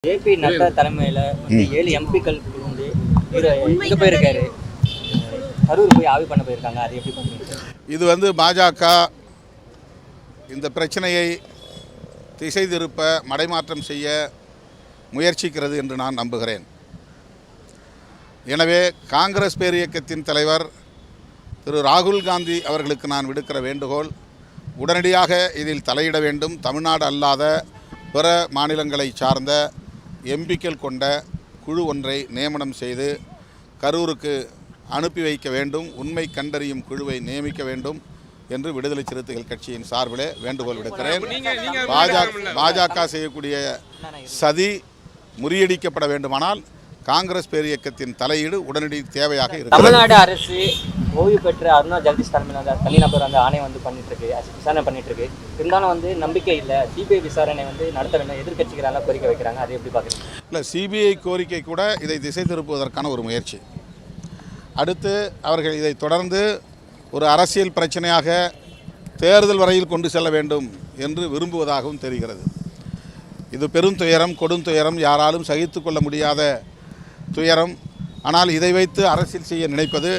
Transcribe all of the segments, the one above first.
JP Nadda தலைமையில் 7 எம்பிக்கள் வந்து இங்கே போயிருக்காரு, கரூர் போய் ஆய்வு பண்ண போயிருக்காங்க. அது எப்படி பண்ணுவீங்க? இது வந்து பாஜக இந்த பிரச்சனையை திசை திருப்ப மடைமாற்றம் செய்ய முயற்சிக்கிறது என்று நான் நம்புகிறேன். எனவே காங்கிரஸ் பேரியக்கத்தின் தலைவர் திரு ராகுல் காந்தி அவர்களுக்கு நான் விடுக்கிற வேண்டுகோள், உடனடியாக இதில் தலையிட வேண்டும். தமிழ்நாடு அல்லாத பிற மாநிலங்களை சார்ந்த எம்பிக்கள் கொண்ட குழு ஒன்றை நியமனம் செய்து கரூருக்கு அனுப்பி வைக்க வேண்டும். உண்மை கண்டறியும் குழுவை நியமிக்க வேண்டும் என்று விடுதலை சிறுத்தைகள் கட்சியின் சார்பிலே வேண்டுகோள் விடுக்கிறேன். பாஜக செய்யக்கூடிய சதி முறியடிக்கப்பட வேண்டுமானால் காங்கிரஸ் பேரியக்கத்தின் தலையீடு உடனடி தேவையாக இருக்கிறது. தமிழ்நாடு அரசு ஓய்வு பெற்ற அருணா ஜெகதீஷ் தலைமையில் தனிநபர் அந்த ஆணையம் வந்து பண்ணிட்டு இருக்கு, விசாரணை பண்ணிட்டு இருக்கு. இருந்தாலும் வந்து நம்பிக்கை இல்லை. சிபிஐ விசாரணை வந்து நடத்த வேண்டும், எதிர்கட்சிகளெல்லாம் கோரிக்கை வைக்கிறாங்க. அதை எப்படி பார்க்குறீங்க? இல்லை, சிபிஐ கோரிக்கை கூட இதை திசை திருப்புவதற்கான ஒரு முயற்சி. அடுத்து அவர்கள் இதை தொடர்ந்து ஒரு அரசியல் பிரச்சனையாக தேர்தல் வரையில் கொண்டு செல்ல வேண்டும் என்று விரும்புவதாகவும் தெரிகிறது. இது பெருந்துயரம், கொடுந்துயரம், யாராலும் சகித்து கொள்ள முடியாத துயரம். ஆனால் இதை வைத்து அரசியல் செய்ய நினைப்பது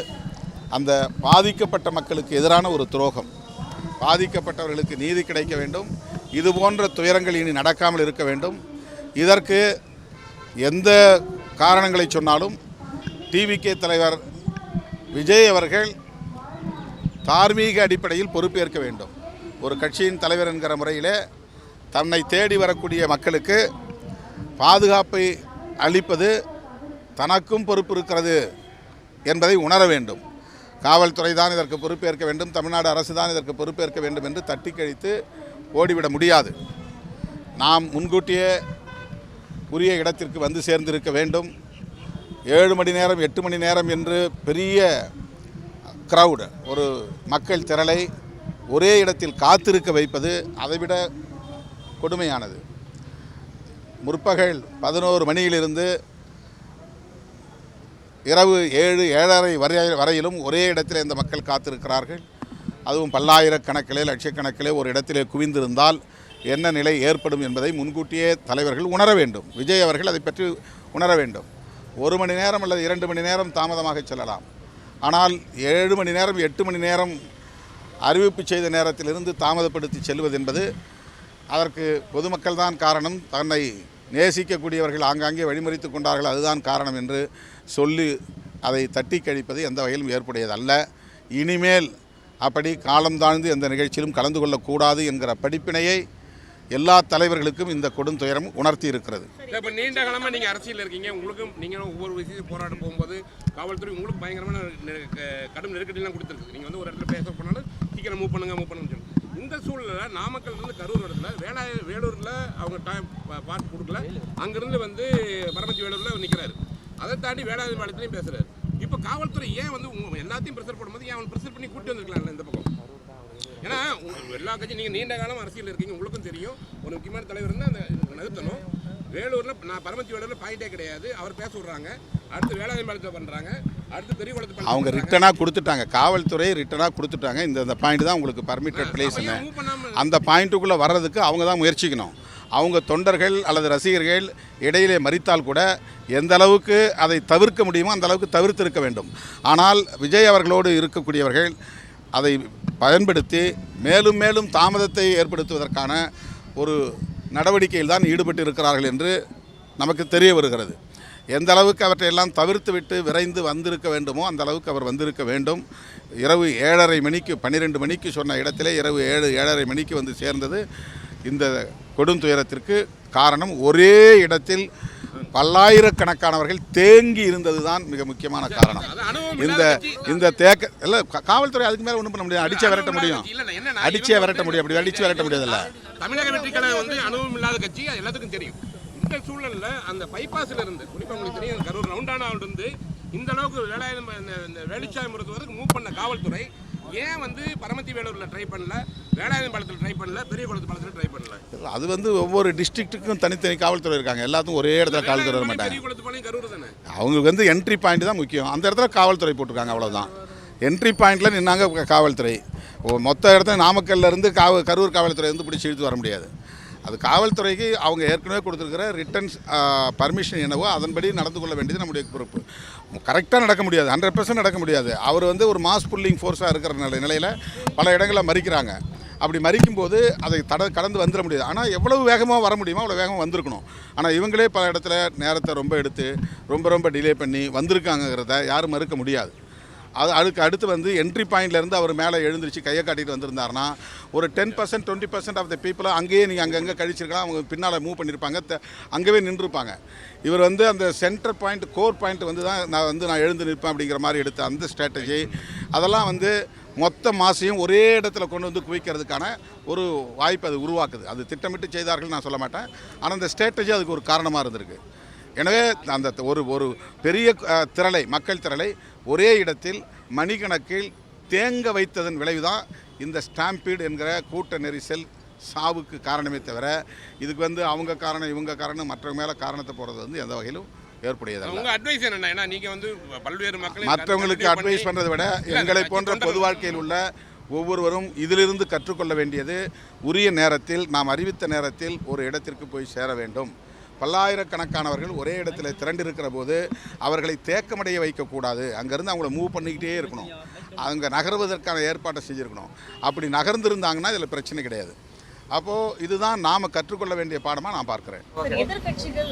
அந்த பாதிக்கப்பட்ட மக்களுக்கு எதிரான ஒரு துரோகம். பாதிக்கப்பட்டவர்களுக்கு நீதி கிடைக்க வேண்டும். இது போன்ற துயரங்கள் இனி நடக்காமல் இருக்க வேண்டும். இதற்கு எந்த காரணங்களை சொன்னாலும் டிவிகே தலைவர் விஜய் அவர்கள் தார்மீக அடிப்படையில் பொறுப்பேற்க வேண்டும். ஒரு கட்சியின் தலைவர் என்கிற முறையிலே தன்னை தேடி வரக்கூடிய மக்களுக்கு பாதுகாப்பை அளிப்பது தனக்கும் பொறுப்பு இருக்கிறது என்பதை உணர வேண்டும். காவல்துறை தான் இதற்கு பொறுப்பேற்க வேண்டும், தமிழ்நாடு அரசு தான் இதற்கு பொறுப்பேற்க வேண்டும் என்று தட்டி கழித்து ஓடிவிட முடியாது. நாம் முன்கூட்டியே உரிய இடத்திற்கு வந்து சேர்ந்திருக்க வேண்டும். 7 மணி நேரம் 8 மணி நேரம் என்று பெரிய கிரவுடு, ஒரு மக்கள் திரளை ஒரே இடத்தில் காத்திருக்க வைப்பது அதைவிட கொடுமையானது. முற்பகல் 11 மணியிலிருந்து இரவு 7-7:30 வரையிலும் ஒரே இடத்தில் இந்த மக்கள் காத்திருக்கிறார்கள். அதுவும் பல்லாயிரக்கணக்கிலே லட்சக்கணக்கிலே ஒரு இடத்திலே குவிந்திருந்தால் என்ன நிலை ஏற்படும் என்பதை முன்கூட்டியே தலைவர்கள் உணர வேண்டும். விஜய் அவர்கள் அதை பற்றி உணர வேண்டும். 1 மணி நேரம் அல்லது 2 மணி நேரம் தாமதமாக செல்லலாம். ஆனால் 7 மணி நேரம் 8 மணி நேரம் அறிவிப்பு செய்த நேரத்திலிருந்து தாமதப்படுத்தி செல்வது என்பது, அதற்கு பொதுமக்கள் தான் காரணம், தன்னை நேசிக்கக்கூடியவர்கள் ஆங்காங்கே வழிமறித்து கொண்டார்கள், அதுதான் காரணம் என்று சொல்லி அதை தட்டி கழிப்பது எந்த வகையிலும் ஏற்புடையதல்ல. இனிமேல் அப்படி காலம் தாழ்ந்து எந்த நிகழ்ச்சியிலும் கலந்து கொள்ளக்கூடாது என்கிற படிப்பினையை எல்லா தலைவர்களுக்கும் இந்த கொடுந்துயரம் உணர்த்தி இருக்கிறது. இப்போ நீண்ட காலமாக நீங்கள் அரசியல் இருக்கீங்க, உங்களுக்கும் நீங்கள் ஒவ்வொரு விஷயத்தையும் போராட்டம் போகும்போது காவல்துறை உங்களுக்கு பயங்கரமான கடும் நெருக்கடிலாம் கொடுத்துருக்கு. நீங்கள் வந்து ஒரு இடத்துல பேச போனாலும் சீக்கிரம் மூவ் பண்ணுங்கன்னு சொல்லி, இந்த சூழ்நிலை நாமக்கல்லேருந்து கரூர் இடத்துல வேலூரில் அவங்க பார்த்து கொடுக்கல, அங்கேருந்து வந்து பரமத்தி வேலூரில் நிற்கிறாரு. அதை தாண்டி வேளாண் மாநிலத்திலையும் பேசுகிறாரு. இப்போ காவல்துறை ஏன் வந்து எல்லாத்தையும் ப்ரெஷர் போடும்போது ஏன் அவன் ப்ரெஷர் பண்ணி கூட்டி வந்துருக்கலாம்ல இந்த பக்கம்? ஏன்னா எல்லா கட்சியும் நீங்கள் நீண்ட காலம் அரசியல் இருக்கீங்க, உங்களுக்கும் தெரியும். ஒரு முக்கியமான தலைவர் இருந்தால் அந்த நகர்த்தணும். வேலூரில் நான் பரமத்தி வேலூரில் பாயிண்டே கிடையாது, அவர் பேச விட்றாங்க. அடுத்து வேளாண் மாநிலத்தை பண்ணுறாங்க, அடுத்து பெரிய குளத்தை அவங்க ரிட்டனாக கொடுத்துட்டாங்க, காவல்துறை ரிட்டனாக கொடுத்துட்டாங்க. இந்த பாயிண்ட் தான் உங்களுக்கு பர்மிட்டட் பிளேஸ்னு, அந்த பாயிண்ட்டுக்குள்ளே வர்றதுக்கு அவங்க தான் முயற்சிக்கணும். அவங்க தொண்டர்கள் அல்லது ரசிகர்கள் இடையிலே மறித்தால் கூட எந்த அளவுக்கு அதை தவிர்க்க முடியுமோ அந்த அளவுக்கு தவிர்த்திருக்க வேண்டும். ஆனால் விஜய் அவர்களோடு இருக்கக்கூடியவர்கள் அதை பயன்படுத்தி மேலும் மேலும் தாமதத்தை ஏற்படுத்துவதற்கான ஒரு நடவடிக்கையில் தான் ஈடுபட்டு இருக்கிறார்கள் என்று நமக்கு தெரிய வருகிறது. எந்த அளவுக்கு அவற்றையெல்லாம் தவிர்த்து விட்டு விரைந்து வந்திருக்க வேண்டுமோ அந்த அளவுக்கு அவர் வந்திருக்க வேண்டும். இரவு 7:30 மணிக்கு 12 மணிக்கு சொன்ன இடத்திலே இரவு 7-7:30 மணிக்கு வந்து சேர்ந்தது இந்த கொடுந்துயரத்திற்கு காரணம். ஒரே இடத்தில் பல்லாயிரக்கணக்கானவர்கள் தேங்கி இருந்தது தான் மிக முக்கியமான காரணம். இந்த தேக்க இல்லை, காவல்துறை அதுக்கு மேலே ஒன்றும் பண்ண முடியாது, அடிச்சே விரட்ட முடியும், அப்படி அடிச்சு விரட்ட முடியாதுல்ல. தமிழக வெற்றி கழகம் வந்து அனுபவம் இல்லாத கட்சி, அது எல்லாத்துக்கும் தெரியும். இந்த சூழலில் அந்த பைபாஸில் இருந்து குறிப்பாக உங்களுக்கு தெரியும், கரூர் ரவுண்டானாவில் இருந்து இந்த அளவுக்கு வேலுச்சாமிபுரத்துக்கு மூவ் பண்ண காவல்துறை ஏன் வந்து பரமத்தி வேலூரில் ட்ரை பண்ணல, வேளாண் பாலத்தில் ட்ரை பண்ணல, பெரிய குளத்து பாலத்தில் ட்ரை பண்ணல? அது வந்து ஒவ்வொரு டிஸ்ட்ரிக்ட்டுக்கும் தனித்தனி காவல்துறை இருக்காங்க, எல்லாத்துக்கும் ஒரே இடத்துல காவல்துறை வர மாட்டாங்க. பெரிய குளத்து பாலம் கரூர் தானே. அவங்களுக்கு வந்து என்ட்ரி பாயிண்ட் தான் முக்கியம், அந்த இடத்துல காவல்துறை போட்டிருக்காங்க, அவ்வளோதான். என்ட்ரி பாயிண்டில் நின்னாங்க காவல்துறை. மொத்த இடத்துல நாமக்கல்லேருந்து கரூர் காவல்துறை வந்து பிடிச்சி இழுத்து வர முடியாது. அது காவல்துறைக்கு அவங்க ஏற்கனவே கொடுத்துருக்கிற ரிட்டர்ன்ஸ் பர்மிஷன் என்னவோ அதன்படி நடந்து கொள்ள வேண்டியது நம்முடைய பொறுப்பு. கரெக்டாக நடக்க முடியாது, 100% நடக்க முடியாது. அவர் வந்து ஒரு மாஸ் புல்லிங் ஃபோர்ஸாக இருக்கிற நிலையில் பல இடங்களில் மறிக்கிறாங்க. அப்படி மறிக்கும்போது அதை கடந்து வந்துட முடியாது. ஆனால் எவ்வளவு வேகமாக வர முடியுமோ அவ்வளோ வேகமாக வந்திருக்கணும். ஆனால் இவங்களே பல இடத்துல நேரத்தை ரொம்ப எடுத்து ரொம்ப டிலே பண்ணி வந்திருக்காங்கிறத யாரும் மறுக்க முடியாது. அதுக்கு அடுத்து வந்து என்ட்ரி பாயிண்ட்லேருந்து அவர் மேலே எழுந்திரிச்சு கையை காட்டிட்டு வந்திருந்தாருன்னா ஒரு 10% 20% ஆஃப் த பீப்புளை அங்கேயே நீங்கள் அங்கங்கே கழிச்சிருக்கலாம். அவங்க பின்னால் மூவ் பண்ணியிருப்பாங்க, அங்கேயே நின்றுருப்பாங்க. இவர் வந்து அந்த சென்டர் பாயிண்ட் கோர் பாயிண்ட் வந்து தான் நான் எழுந்து நிற்பேன் அப்படிங்கிற மாதிரி எடுத்த அந்த ஸ்ட்ராட்டஜி அதெல்லாம் வந்து மொத்த மாசையும் ஒரே இடத்துல கொண்டு வந்து குவிக்கிறதுக்கான ஒரு வாய்ப்பு அது உருவாக்குது. அது திட்டமிட்டு செய்தார்கள் நான் சொல்ல மாட்டேன். ஆனால் அந்த ஸ்ட்ராட்டஜி அதுக்கு ஒரு காரணமாக இருந்திருக்கு. எனவே அந்த ஒரு பெரிய திரளை மக்கள் திரளை ஒரே இடத்தில் மணிக்கணக்கில் தேங்க வைத்ததன் விளைவுதான் இந்த ஸ்டாம்பீடு என்கிற கூட்ட நெரிசல் சாவுக்கு காரணமே தவிர இதுக்கு வந்து அவங்க காரணம் இவங்க காரணம் மற்றவங்க மேலே காரணத்தை போடுறது வந்து எந்த வகையிலும் ஏற்புடையதல்ல. உங்க அட்வைஸ் என்ன? ஏன்னா நீங்க வந்து பல்வேறு மக்கள் மற்றவங்களுக்கு அட்வைஸ் பண்ணுறதை விட எங்களை போன்ற பொது வாழ்க்கையில் உள்ள ஒவ்வொருவரும் இதிலிருந்து கற்றுக்கொள்ள வேண்டியது உரிய நேரத்தில் நாம் அறிவித்த நேரத்தில் ஒரு இடத்திற்கு போய் சேர வேண்டும். பல்லாயிரக்கணக்கானவர்கள் ஒரே இடத்துல திரண்டிருக்கிற போது அவர்களை தேக்கமடைய வைக்கக்கூடாது. அங்கேருந்து அவங்கள மூவ் பண்ணிக்கிட்டே இருக்கணும். அங்கே நகர்வதற்கான ஏற்பாட்டை செஞ்சுருக்கணும். அப்படி நகர்ந்துருந்தாங்கன்னா இதில் பிரச்சனை கிடையாது. அப்போது இதுதான் நாம் கற்றுக்கொள்ள வேண்டிய பாடமாக நான் பார்க்குறேன். எதிர்கட்சிகள்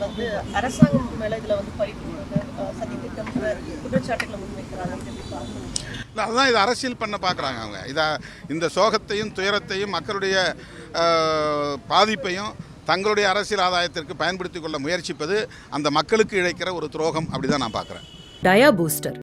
வந்து அரசாங்கம் மேலே இதில் வந்து சதித்திட்டம் குற்றச்சாட்டுகளை முன்வைக்கிறாங்க. இல்லை, அதுதான் இதை அரசியல் பண்ண பார்க்குறாங்க அவங்க. இந்த சோகத்தையும் துயரத்தையும் மக்களுடைய பாதிப்பையும் தங்களுடைய அரசியல் ஆதாயத்திற்கு பயன்படுத்திக் கொள்ள முயற்சிப்பது அந்த மக்களுக்கு இழைக்கிற ஒரு துரோகம். அப்படி தான் நான் பார்க்குறேன். டயா பூஸ்டர்